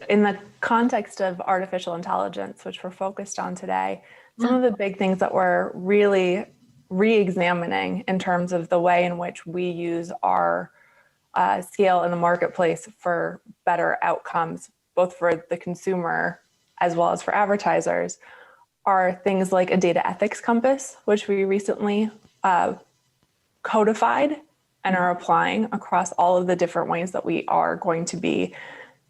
In the context of artificial intelligence, which we're focused on today, some of the big things that we're really re-examining in terms of the way in which we use our scale in the marketplace for better outcomes, both for the consumer as well as for advertisers, are things like a data ethics compass, which we recently codified and are applying across all of the different ways that we are going to be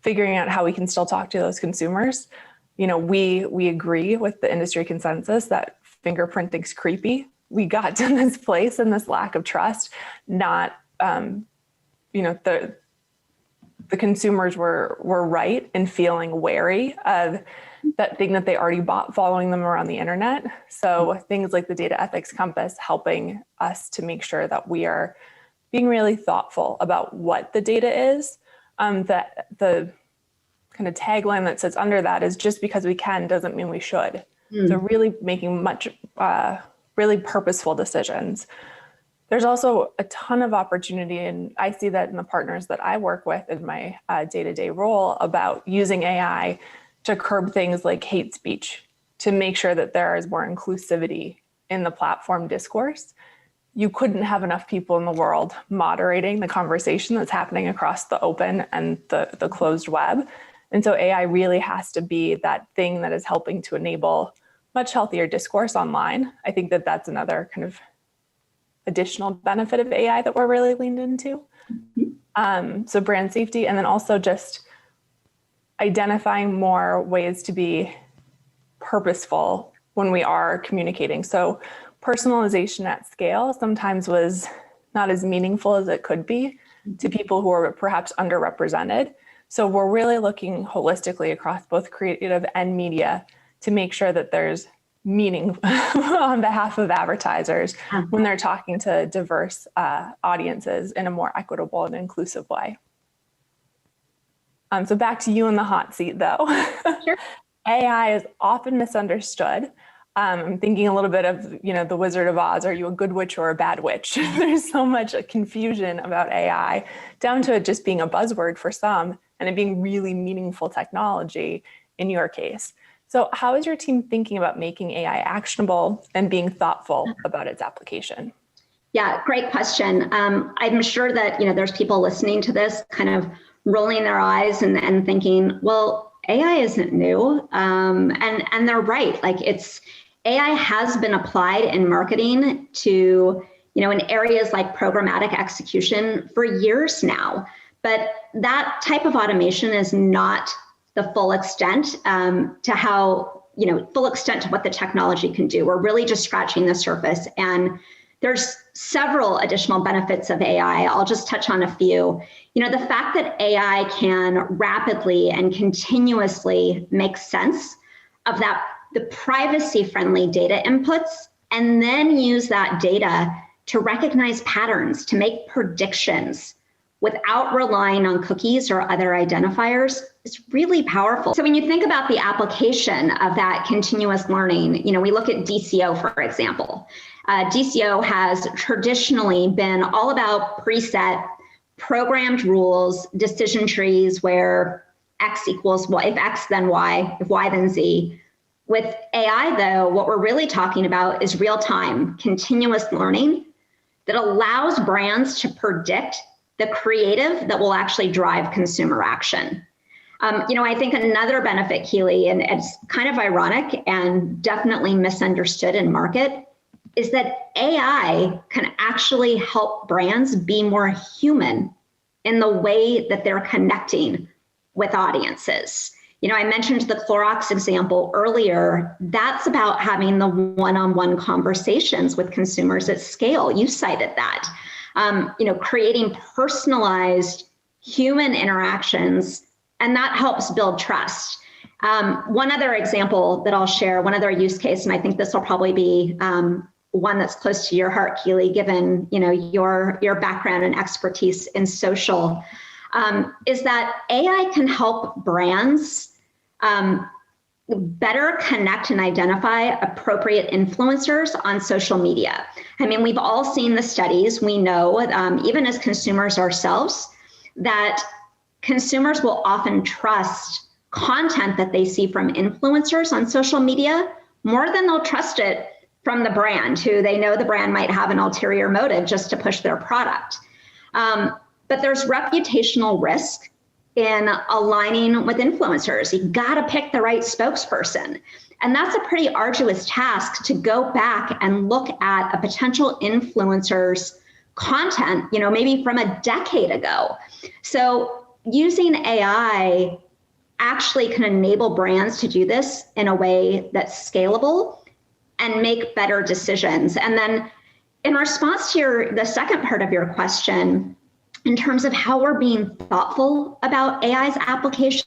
figuring out how we can still talk to those consumers. You know, we agree with the industry consensus that fingerprinting's creepy. We got to this place and this lack of trust, not, you know, the consumers were right in feeling wary of that thing that they already bought following them around the internet. So things like the data ethics compass helping us to make sure that we are being really thoughtful about what the data is. That the kind of tagline that sits under that is just because we can doesn't mean we should. So really making really purposeful decisions. There's also a ton of opportunity, and I see that in the partners that I work with in my day-to-day role about using AI to curb things like hate speech, to make sure that there is more inclusivity in the platform discourse. You couldn't have enough people in the world moderating the conversation that's happening across the open and the closed web. And so AI really has to be that thing that is helping to enable much healthier discourse online. I think that that's another kind of additional benefit of AI that we're really leaned into. So brand safety, and then also just identifying more ways to be purposeful when we are communicating. So personalization at scale sometimes was not as meaningful as it could be to people who are perhaps underrepresented. So we're really looking holistically across both creative and media to make sure that there's meaning on behalf of advertisers when they're talking to diverse audiences in a more equitable and inclusive way. So back to you in the hot seat though. Sure. AI is often misunderstood. I'm thinking a little bit of, you know, the Wizard of Oz. Are you a good witch or a bad witch? There's so much confusion about AI, down to it just being a buzzword for some and it being really meaningful technology in your case. So how is your team thinking about making AI actionable and being thoughtful about its application? Yeah, great question. I'm sure that, you know, there's people listening to this kind of rolling their eyes and thinking, well, AI isn't new. And they're right. Like AI has been applied in marketing to, you know, in areas like programmatic execution for years now. But that type of automation is not the full extent to how, you know, full extent to what the technology can do. We're really just scratching the surface. And there's several additional benefits of AI. I'll just touch on a few. You know, the fact that AI can rapidly and continuously make sense of the privacy-friendly data inputs, and then use that data to recognize patterns, to make predictions without relying on cookies or other identifiers is really powerful. So when you think about the application of that continuous learning, you know, we look at DCO, for example. DCO has traditionally been all about preset, programmed rules, decision trees where X equals Y, if X then Y, if Y then Z. With AI though, what we're really talking about is real-time, continuous learning that allows brands to predict the creative that will actually drive consumer action. You know, I think another benefit, Kieley, and it's kind of ironic and definitely misunderstood in market, is that AI can actually help brands be more human in the way that they're connecting with audiences. You know, I mentioned the Clorox example earlier. That's about having the one-on-one conversations with consumers at scale. You cited that. You know, creating personalized human interactions, and that helps build trust. One other example that I'll share, one other use case, and I think this will probably be one that's close to your heart, Kieley, given, you know, your background and expertise in social, is that AI can help brands better connect and identify appropriate influencers on social media. I mean, we've all seen the studies. We know, even as consumers ourselves, that consumers will often trust content that they see from influencers on social media more than they'll trust it from the brand, who they know the brand might have an ulterior motive just to push their product. But there's reputational risk in aligning with influencers. You gotta pick the right spokesperson. And that's a pretty arduous task, to go back and look at a potential influencer's content, maybe from a decade ago. So using AI actually can enable brands to do this in a way that's scalable and make better decisions. And then in response to the second part of your question, in terms of how we're being thoughtful about AI's application,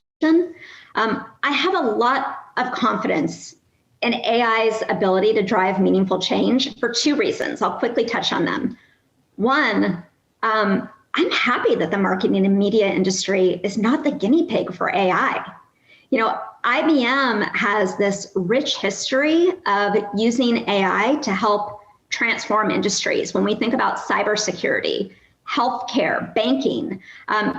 I have a lot of confidence in AI's ability to drive meaningful change for two reasons. I'll quickly touch on them. One, I'm happy that the marketing and media industry is not the guinea pig for AI. IBM has this rich history of using AI to help transform industries. When we think about cybersecurity, healthcare, banking,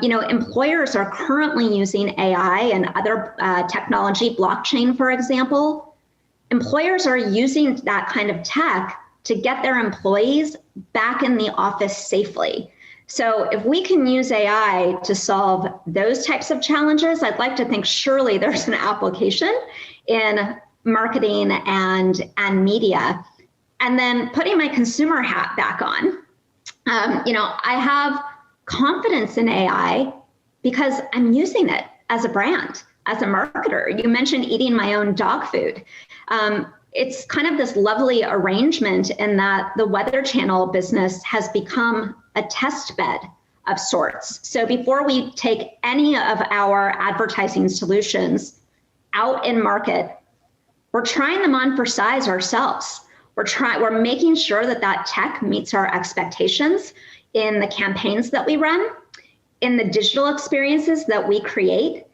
employers are currently using AI and other technology, blockchain, for example. Employers are using that kind of tech to get their employees back in the office safely. So if we can use AI to solve those types of challenges, I'd like to think surely there's an application in marketing and media. And then putting my consumer hat back on, I have confidence in AI because I'm using it as a brand, as a marketer. You mentioned eating my own dog food. It's kind of this lovely arrangement in that the Weather Channel business has become a test bed of sorts. So before we take any of our advertising solutions out in market, we're trying them on for size ourselves. We're making sure that tech meets our expectations in the campaigns that we run, in the digital experiences that we create,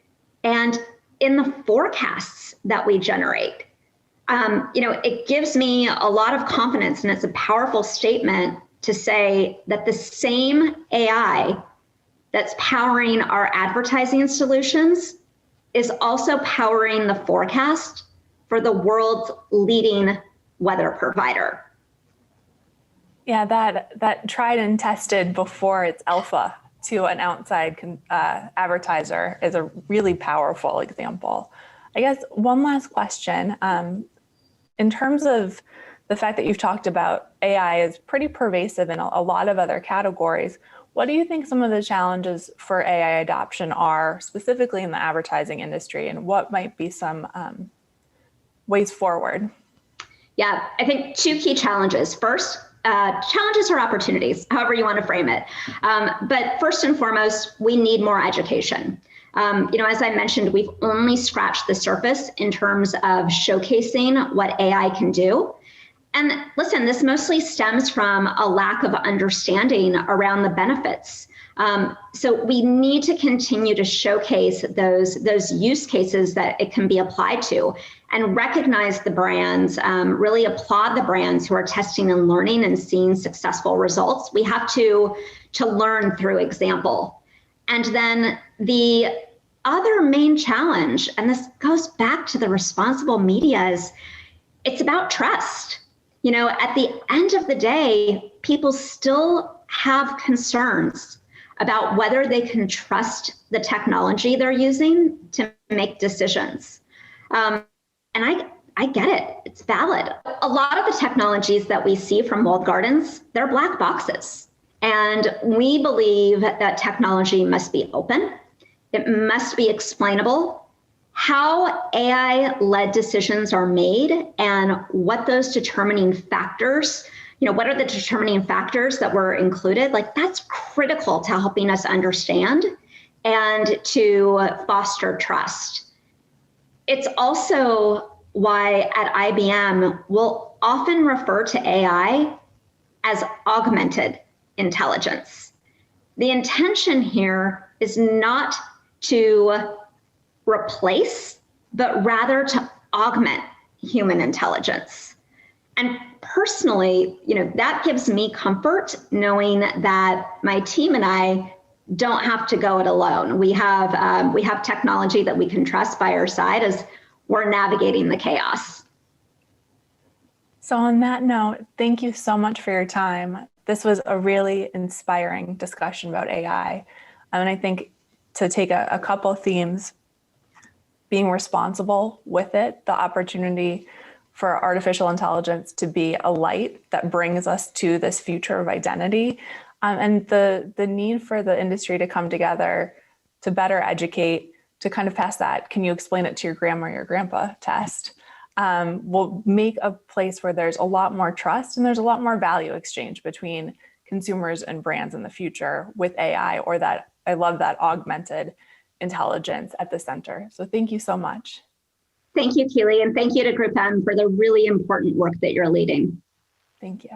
and in the forecasts that we generate. It gives me a lot of confidence, and it's a powerful statement to say that the same AI that's powering our advertising solutions is also powering the forecast for the world's leading weather provider. Yeah, that tried and tested before it's alpha to an outside advertiser is a really powerful example. I guess one last question. In terms of the fact that you've talked about AI is pretty pervasive in a lot of other categories, what do you think some of the challenges for AI adoption are, specifically in the advertising industry, and what might be some ways forward? Yeah, I think two key challenges. First, challenges or opportunities, however you want to frame it. But first and foremost, we need more education. As I mentioned, we've only scratched the surface in terms of showcasing what AI can do. And listen, this mostly stems from a lack of understanding around the benefits. So we need to continue to showcase those use cases that it can be applied to, and recognize the brands, really applaud the brands who are testing and learning and seeing successful results. We have to learn through example. And then the other main challenge, and this goes back to the responsible media, is it's about trust. At the end of the day, people still have concerns about whether they can trust the technology they're using to make decisions. And I get it, it's valid. A lot of the technologies that we see from walled gardens, they're black boxes. And we believe that technology must be open. It must be explainable. How AI-led decisions are made and what those determining factors, what are the determining factors that were included? That's critical to helping us understand and to foster trust. It's also why at IBM, we'll often refer to AI as augmented intelligence. The intention here is not to replace, but rather to augment human intelligence. And personally, that gives me comfort knowing that my team and I don't have to go it alone. We have technology that we can trust by our side as we're navigating the chaos. So on that note, thank you so much for your time. This was a really inspiring discussion about AI. And I think to take a couple themes, being responsible with it, the opportunity for artificial intelligence to be a light that brings us to this future of identity, and the need for the industry to come together to better educate, to kind of pass that, can you explain it to your grandma or your grandpa test, will make a place where there's a lot more trust and there's a lot more value exchange between consumers and brands in the future with AI, or that, I love that, augmented intelligence at the center. So thank you so much. Thank you, Kieley, and thank you to GroupM for the really important work that you're leading. Thank you.